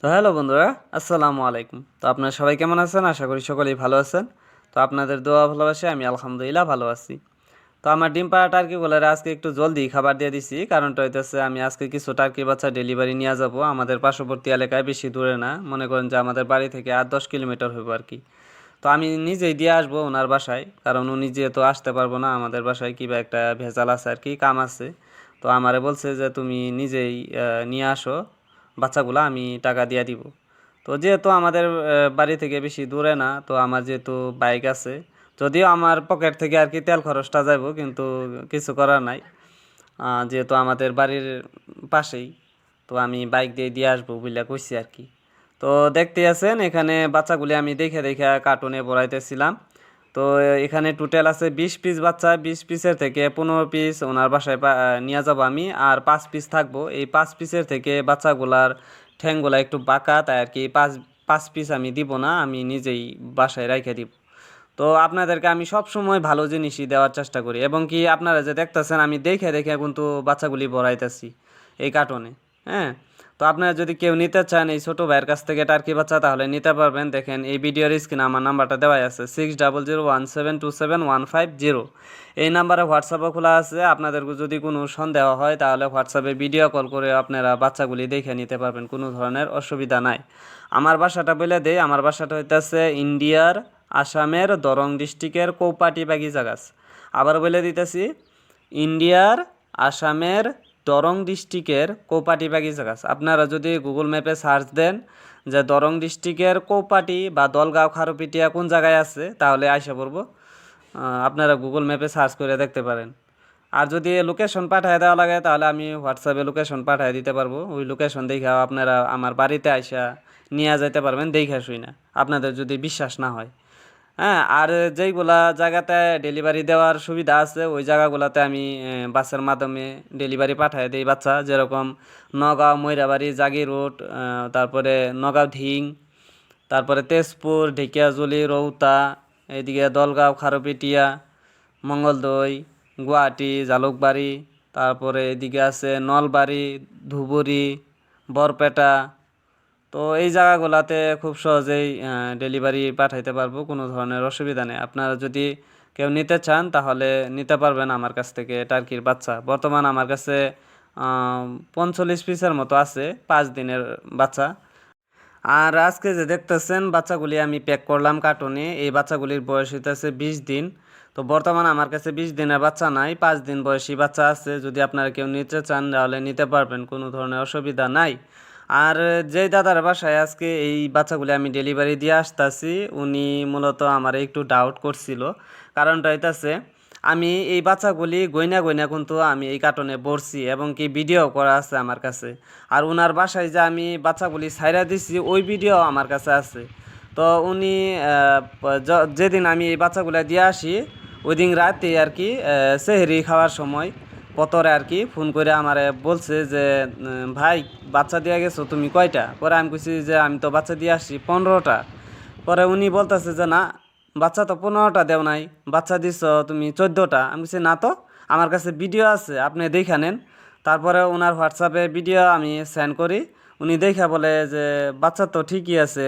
তো হ্যালো বন্ধুরা, আসসালামু আলাইকুম। তো আপনারা সবাই কেমন আছেন? আশা করি সকলেই ভালো আছেন। তো আপনাদের দোয়া ভালোবাসে আমি আলহামদুলিল্লাহ ভালো আছি। তো আমার ডিম পাড়া টার্কিগুলোর আজকে একটু জলদি খাবার দিয়ে দিছি, কারণটা হইতেছে আমি আজকে কিছু টার্কি বাচ্চা ডেলিভারি নিয়ে যাব আমাদের পার্শ্ববর্তী এলাকায়, বেশি দূরে না, মনে করেন যে আমাদের বাড়ি থেকে 8-10 কিলোমিটার হইব আর কি। তো আমি নিজেই দিয়ে আসবো ওনার বাসায়, কারণ উনি যেহেতু আসতে পারবো না আমাদের বাসায়, কিবা একটা ভেজাল আছে আর কি, কাম আছে। তো আমারে বলছে যে তুমি নিজেই নিয়ে আসো বাচ্চাগুলো, আমি টাকা দিয়ে দিব। তো যেহেতু আমাদের বাড়ি থেকে বেশি দূরে না, তো আমার যেহেতু বাইক আছে, যদিও আমার পকেট থেকে আর কি তেল খরচটা যাব, কিন্তু কিছু করার নাই। যেহেতু আমাদের বাড়ির পাশেই, তো আমি বাইক দিয়ে দিয়ে আসবো বলে কইছি আর কি। তো দেখতে আছেন এখানে বাচ্চাগুলি আমি দেখে দেখে কার্টুনে ভরাইতেছিলাম। তো এখানে টোটাল আছে 20 পিস বাচ্চা, 20 পিসের থেকে 15 পিস ওনার বাসায় নিয়ে যাবো আমি, আর 5 পিস থাকবো। এই 5 পিসের থেকে বাচ্চাগুলার ঠ্যাংগুলা একটু বাঁকা, তাই আর কি পাঁচ পাঁচ পিস আমি দিব না, আমি নিজেই বাসায় রেখে দিব। তো আপনাদেরকে আমি সব সময় ভালো জিনিসই দেওয়ার চেষ্টা করি, এবং কি আপনারা যে দেখতেছেন আমি দেখে দেখে কিন্তু বাচ্চাগুলি ভরাইতেছি এই কার্টনে। হ্যাঁ, তো আপনারা যদি কেউ নিতে চান এই ছোটো ভাইয়ের কাছ থেকে টার্কি বাচ্চা, তাহলে নিতে পারবেন। দেখেন এই ভিডিওর স্ক্রিনে আমার নাম্বারটা দেওয়া আছে 6001727150। এই নাম্বারে হোয়াটসঅ্যাপও খোলা আছে। আপনাদের যদি কোনো সন্দেহ হয় তাহলে হোয়াটসঅ্যাপে ভিডিও কল করে আপনারা বাচ্চাগুলি দেখে নিতে পারবেন, কোনো ধরনের অসুবিধা নাই। আমার বাসাটা বলে দেই, আমার বাসাটা হইতেছে ইন্ডিয়ার আসামের দরং ডিস্ট্রিক্টের কৌপাটি বাগিচাগাছ। আবার বলে দিতেছি, ইন্ডিয়ার আসামের দরং ডিস্ট্রিক্টের কৌপাটি বাগিচাগাছ। আপনারা যদি গুগল ম্যাপে সার্চ দেন যে দরং ডিস্ট্রিক্টের কৌপাটি বা দলগাঁও খারুপিটিয়া কোন জায়গায় আছে, তাহলে আইসা পড়বো। আপনারা গুগল ম্যাপে সার্চ করে দেখতে পারেন। আর যদি লোকেশন পাঠিয়ে দেওয়া লাগে তাহলে আমি হোয়াটসঅ্যাপে লোকেশন পাঠিয়ে দিতে পারবো। ওই লোকেশন দেখে আপনারা আমার বাড়িতে আইসা নিয়ে যেতে পারবেন, দেখে শুই না, আপনাদের যদি বিশ্বাস না হয়। হ্যাঁ, আর যেইগুলা জায়গাতে ডেলিভারি দেওয়ার সুবিধা আছে ওই জায়গাগুলোতে আমি বাসের মাধ্যমে ডেলিভারি পাঠিয়ে দিই বাচ্চা, যেরকম নগাঁও ময়রাবাড়ি জাগি রোড, তারপরে নগাঁও ধিং, তারপরে তেজপুর ঢেকিয়াজুলি রৌতা, এইদিকে দলগাঁও খারুপিটিয়া, মঙ্গলদৈ, গুয়াহাটি জালুকবাড়ি, তারপরে এদিকে আছে নলবাড়ি, ধুবুরি, বরপেটা। তো এই জায়গাগুলোতে খুব সহজেই ডেলিভারি পাঠাইতে পারবো, কোনো ধরনের অসুবিধা নেই। আপনারা যদি কেউ নিতে চান তাহলে নিতে পারবেন আমার কাছ থেকে টার্কির বাচ্চা। বর্তমান আমার কাছে 45 পিসের মতো আছে, 5 দিনের বাচ্চা। আর আজকে যে দেখতেছেন বাচ্চাগুলি আমি প্যাক করলাম কার্টুনে, এই বাচ্চাগুলির বয়স হইতেছে 20 দিন। তো বর্তমানে আমার কাছে 20 দিনের বাচ্চা নাই, 5 দিন বয়সী বাচ্চা আছে। যদি আপনারা কেউ নিতে চান তাহলে নিতে পারবেন, কোনো ধরনের অসুবিধা নাই। আর যেই দাদার বাসায় আজকে এই বাচ্চাগুলি আমি ডেলিভারি দিয়ে আসতেছি, উনি মূলত আমার একটু ডাউট করছিল। কারণটা হইতাছে, আমি এই বাচ্চাগুলি গইনা গইনা কিন্তু আমি এই কার্টনে ভরছি, এবং কি ভিডিও করা আছে আমার কাছে। আর ওনার বাসায় যে আমি বাচ্চাগুলি ছাইরা দিছি ওই ভিডিও আমার কাছে আছে। তো উনি যেদিন আমি এই বাচ্চাগুলো দিয়ে আসি ওই দিন রাতে আর কি সেহরি খাওয়ার সময় পতরে আর কি ফোন করে আমারে বলছে যে ভাই, বাচ্চা দিয়ে গেছো তুমি কয়টা? পরে আমি কইছি যে আমি তো বাচ্চা দিয়ে আসছি 15টা। পরে উনি বলতেছে যে না, বাচ্চা তো 15টা দেও নাই, বাচ্চা দিছ তুমি 14টা। আমি বলছি না তো, আমার কাছে ভিডিও আছে, আপনি দেখে নেন। তারপরে ওনার হোয়াটসঅ্যাপে ভিডিও আমি সেন্ড করি। উনি দেখে বলে যে বাচ্চা তো ঠিকই আছে,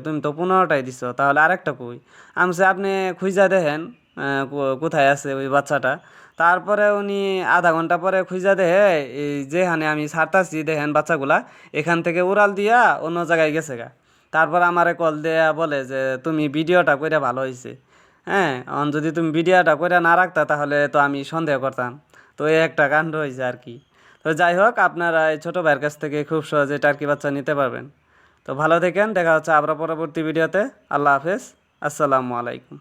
তুমি তো 15টাই দিছ, তাহলে আরেকটা কই? আমি বলছি আপনি খুঁজা দেখেন কোথায় আছে ওই বাচ্চাটা। তারপরে উনি আধা ঘন্টা পরে খুঁজা দেখে এই যেখানে আমি ছাড়তাছি দেখেন বাচ্চাগুলা এখান থেকে উড়াল দিয়া অন্য জায়গায় গেছে গা। তারপর আমারে কল দেয়া বলে যে তুমি ভিডিওটা কইরা ভালো হয়েছে। হ্যাঁ, যদি তুমি ভিডিওটা কইরা না রাখতা তাহলে তো আমি সন্দেহ করতাম। তো এই একটা কাণ্ড হয়েছে আর কি। তো যাই হোক, আপনারা এই ছোটো ভাইয়ের কাছ থেকে খুব সহজে টার্কি বাচ্চা নিতে পারবেন। তো ভালো থাকেন, দেখা হচ্ছে আবার পরবর্তী ভিডিওতে। আল্লাহ হাফেজ, আসসালামু আলাইকুম।